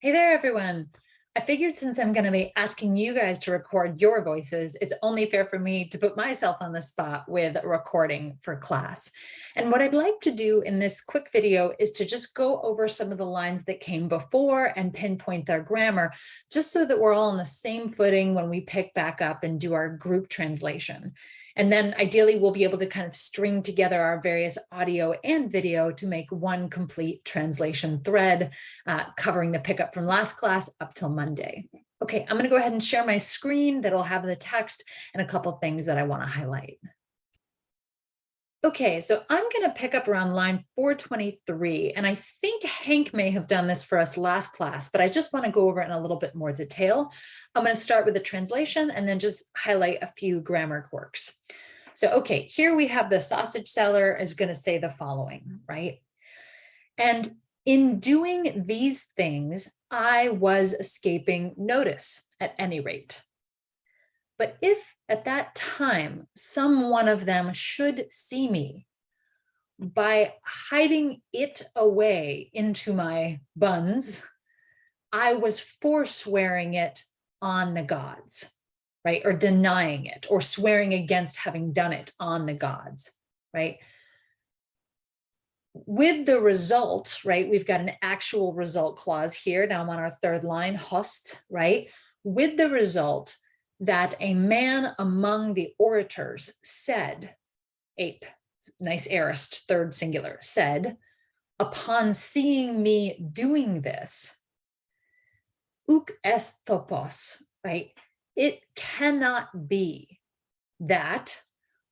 Hey there, everyone. I figured since I'm going to be asking you guys to record your voices, it's only fair for me to put myself on the spot with recording for class. And what I'd like to do in this quick video is to just go over some of the lines that came before and pinpoint their grammar, just so that we're all on the same footing when we pick back up and do our group translation. And then ideally, we'll be able to kind of string together our various audio and video to make one complete translation thread, covering the pickup from last class up till Monday. Okay, I'm going to go ahead and share my screen that'll have the text and a couple things that I want to highlight. Okay, so I'm going to pick up around line 423, and I think Hank may have done this for us last class, but I just want to go over it in a little bit more detail. I'm going to start with the translation and then just highlight a few grammar quirks. So, okay, here we have the sausage seller is going to say the following, right? And in doing these things, I was escaping notice at any rate. But if at that time some one of them should see me, by hiding it away into my buns, I was forswearing it on the gods, right? Or denying it, or swearing against having done it on the gods, right? With the result, right? We've got an actual result clause here. Now I'm on our third line, host, right? With the result that a man among the orators said, ape, nice aorist, third singular, said, upon seeing me doing this, uk est topos, right? It cannot be that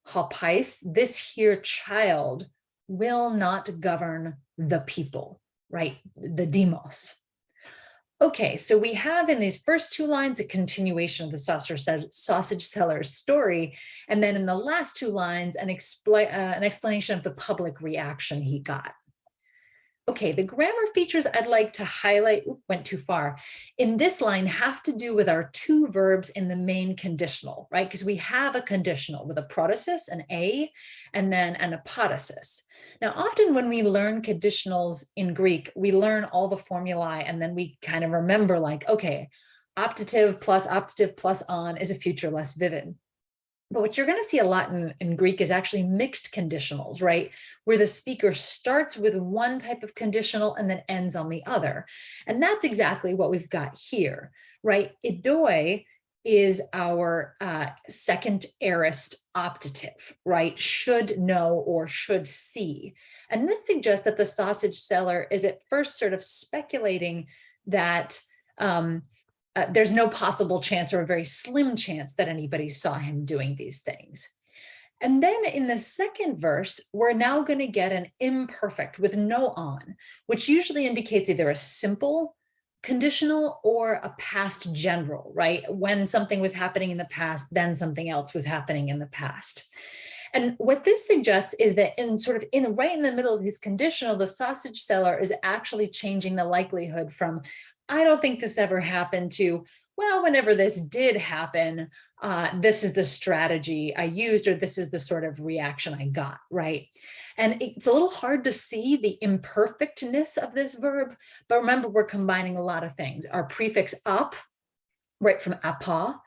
hopais, this here child, will not govern the people, right? The demos. Okay, so we have in these first two lines a continuation of the sausage seller's story, and then in the last two lines an explanation of the public reaction he got. Okay, the grammar features I'd like to highlight, went too far, in this line have to do with our two verbs in the main conditional, right? Because we have a conditional with a protasis, an a, and then an apodosis. Now, often when we learn conditionals in Greek, we learn all the formulae and then we kind of remember like, okay, optative plus on is a future less vivid. But what you're going to see a lot in Greek is actually mixed conditionals, right? Where the speaker starts with one type of conditional and then ends on the other. And that's exactly what we've got here, right? Idoi is our second aorist optative, right? Should know or should see. And this suggests that the sausage seller is at first sort of speculating that there's no possible chance or a very slim chance that anybody saw him doing these things. And then in the second verse, we're now going to get an imperfect with no on, which usually indicates either a simple conditional or a past general, right? When something was happening in the past, then something else was happening in the past. And what this suggests is that right in the middle of his conditional, the sausage seller is actually changing the likelihood from, I don't think this ever happened, to, well, whenever this did happen, this is the strategy I used, or this is the sort of reaction I got, right? And it's a little hard to see the imperfectness of this verb, but remember, we're combining a lot of things. Our prefix up, right, from apa.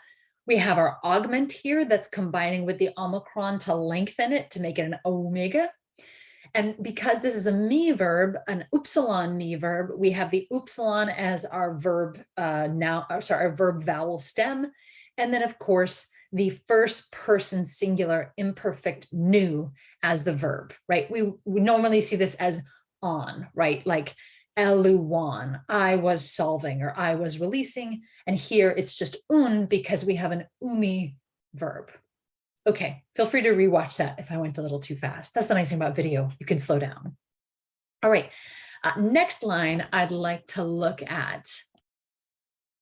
We have our augment here that's combining with the omicron to lengthen it to make it an omega. And because this is a me verb, an upsilon me verb, we have the upsilon as our verb our verb vowel stem. And then of course, the first person singular imperfect nu as the verb, right? We normally see this as on, right? Like eluwan, I was solving or I was releasing. And here it's just un because we have an umi verb. Okay, feel free to rewatch that if I went a little too fast. That's the nice thing about video, you can slow down. All right, next line I'd like to look at.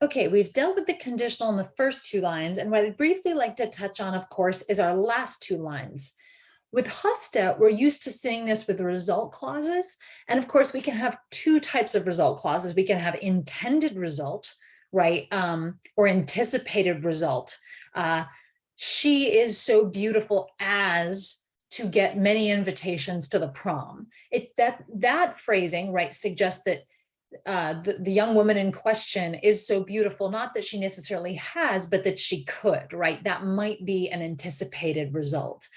Okay, we've dealt with the conditional in the first two lines, and what I'd briefly like to touch on, of course, is our last two lines. With hosta, we're used to seeing this with result clauses, and of course we can have two types of result clauses. We can have intended result, right, or anticipated result. She is so beautiful as to get many invitations to the prom. That phrasing, right, suggests that the young woman in question is so beautiful, not that she necessarily has, but that she could, right? That might be an anticipated result.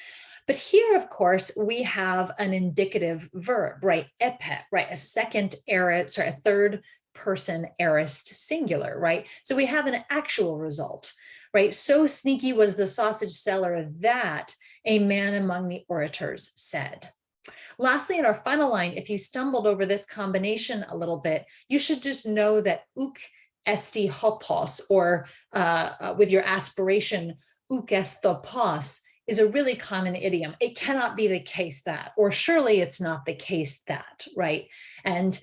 But here, of course, we have an indicative verb, right? Epet, right? A third person aorist singular, right? So we have an actual result, right? So sneaky was the sausage seller that a man among the orators said. Lastly, in our final line, if you stumbled over this combination a little bit, you should just know that uk esti hopos, or with your aspiration, uk esthopos, is a really common idiom. It cannot be the case that, or surely it's not the case that, right? And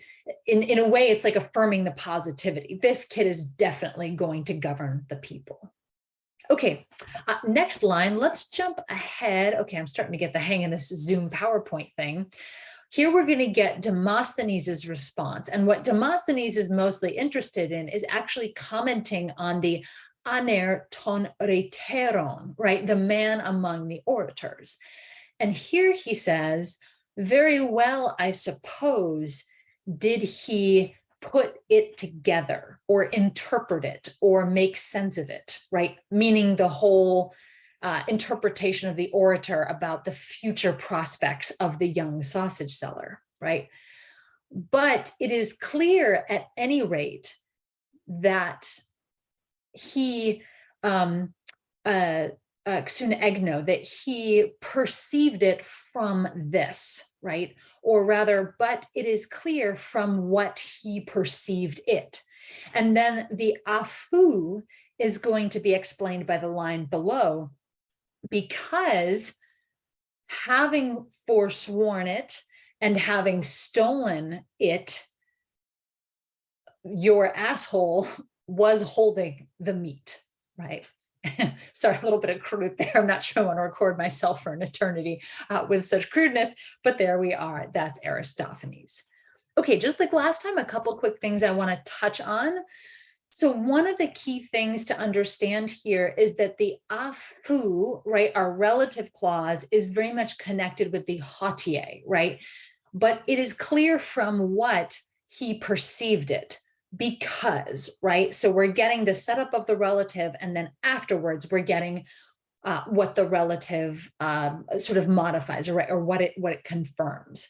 in a way, it's like affirming the positivity. This kid is definitely going to govern the people. Okay, next line, let's jump ahead. Okay, I'm starting to get the hang of this Zoom PowerPoint thing. Here we're going to get Demosthenes' response. And what Demosthenes is mostly interested in is actually commenting on the aner ton rheteron, right? The man among the orators. And here he says, very well, I suppose, did he put it together or interpret it or make sense of it, right? Meaning the whole interpretation of the orator about the future prospects of the young sausage seller, right? But it is clear at any rate that he, xune egno, that he perceived it from this, right? Or rather, but it is clear from what he perceived it. And then the afu is going to be explained by the line below, because having forsworn it and having stolen it, your asshole was holding the meat, right? Sorry, a little bit of crude there. I'm not sure I want to record myself for an eternity with such crudeness, but there we are. That's Aristophanes. Okay, just like last time, a couple quick things I want to touch on. So one of the key things to understand here is that the afu, right, our relative clause, is very much connected with the hautie, right? But it is clear from what he perceived it, because, right? So we're getting the setup of the relative, and then afterwards we're getting what the relative sort of modifies, or what it confirms.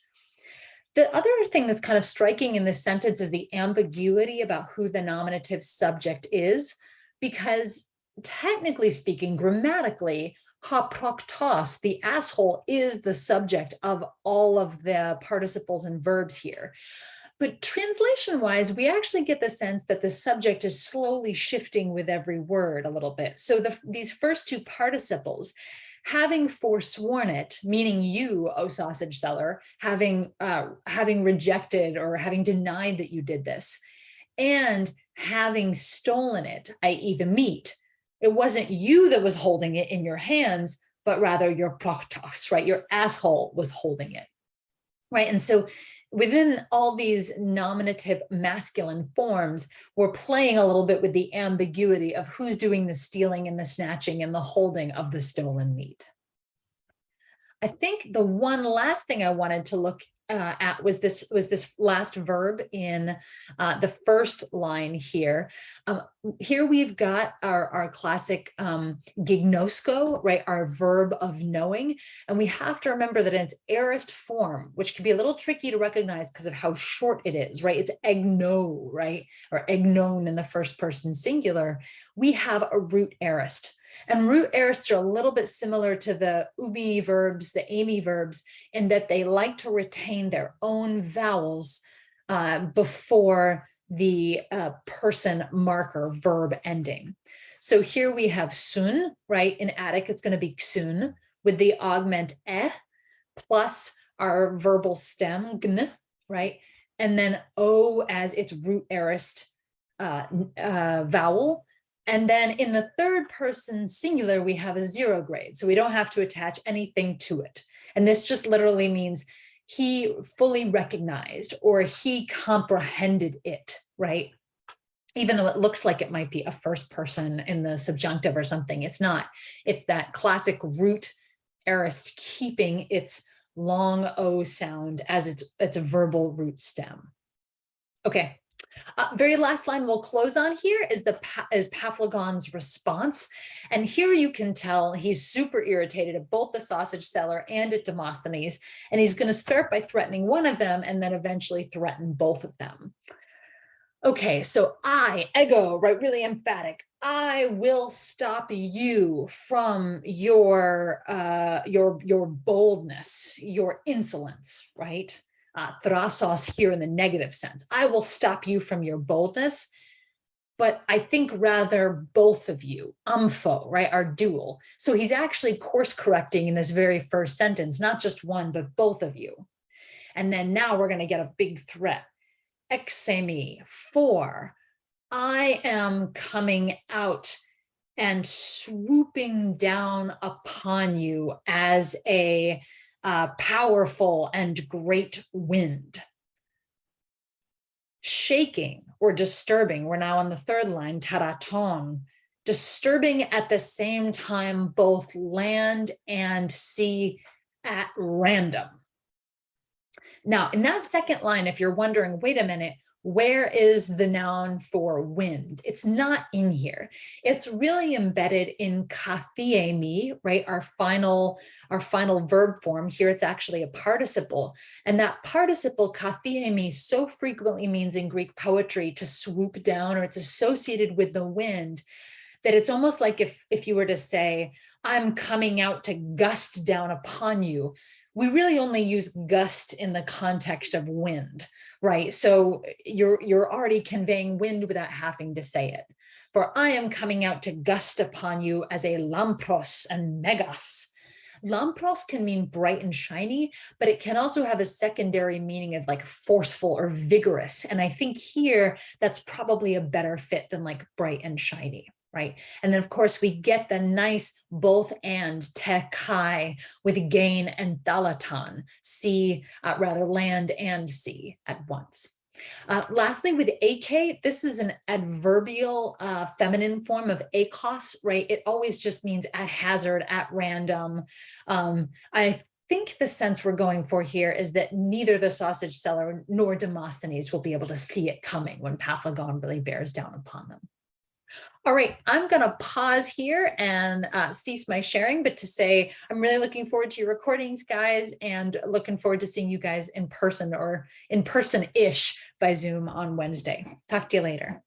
The other thing that's kind of striking in this sentence is the ambiguity about who the nominative subject is, because technically speaking, grammatically, ha proktos, the asshole, is the subject of all of the participles and verbs here. But translation-wise, we actually get the sense that the subject is slowly shifting with every word a little bit. So these first two participles, having forsworn it, meaning you, O sausage seller, having rejected or having denied that you did this, and having stolen it, i.e. the meat, it wasn't you that was holding it in your hands, but rather your proktos, right? Your asshole was holding it, right? And so within all these nominative masculine forms, we're playing a little bit with the ambiguity of who's doing the stealing and the snatching and the holding of the stolen meat. I think the one last thing I wanted to look at was this last verb in the first line here. Here we've got our classic gignosko, right? Our verb of knowing. And we have to remember that in its aorist form, which can be a little tricky to recognize because of how short it is, right? It's egno, right? Or egnon in the first person singular. We have a root aorist. And root aorists are a little bit similar to the ubi verbs, the ami verbs, in that they like to retain their own vowels before the person marker verb ending. So here we have sun, right? In Attic, it's going to be xun with the augment plus our verbal stem gn, right? And then o as its root aorist vowel. And then in the third person singular, we have a 0 grade. So we don't have to attach anything to it. And this just literally means he fully recognized or he comprehended it, right? Even though it looks like it might be a first person in the subjunctive or something, it's not. It's that classic root aorist keeping its long O sound as its verbal root stem. Okay. Very last line we'll close on here is is Paphlagon's response. And here you can tell he's super irritated at both the sausage seller and at Demosthenes. And he's going to start by threatening one of them and then eventually threaten both of them. Okay, so ego, right, really emphatic. I will stop you from your boldness, your insolence, right? Thrasos here in the negative sense. I will stop you from your boldness, but I think rather both of you, umpho, right, are dual. So he's actually course correcting in this very first sentence, not just one, but both of you. And then now we're going to get a big threat. Exemi, for I am coming out and swooping down upon you as a powerful and great wind. Shaking or disturbing, we're now on the third line, taraton, disturbing at the same time both land and sea at random. Now, in that second line, if you're wondering, wait a minute, where is the noun for wind? It's not in here. It's really embedded in kathiemi, right? Our final verb form. Here it's actually a participle. And that participle kathiemi so frequently means in Greek poetry to swoop down, or it's associated with the wind, that it's almost like if you were to say, I'm coming out to gust down upon you. We really only use gust in the context of wind, right? So you're already conveying wind without having to say it. For I am coming out to gust upon you as a lampros and megas. Lampros can mean bright and shiny, but it can also have a secondary meaning of like forceful or vigorous. And I think here that's probably a better fit than like bright and shiny. Right. And then, of course, we get the nice both and tekai with gain and dalatan, sea, rather land and sea at once. Lastly, with ak, this is an adverbial feminine form of akos, right? It always just means at hazard, at random. I think the sense we're going for here is that neither the sausage seller nor Demosthenes will be able to see it coming when Paphlagon really bears down upon them. All right, I'm going to pause here and cease my sharing, but to say I'm really looking forward to your recordings, guys, and looking forward to seeing you guys in person or in person-ish by Zoom on Wednesday. Talk to you later.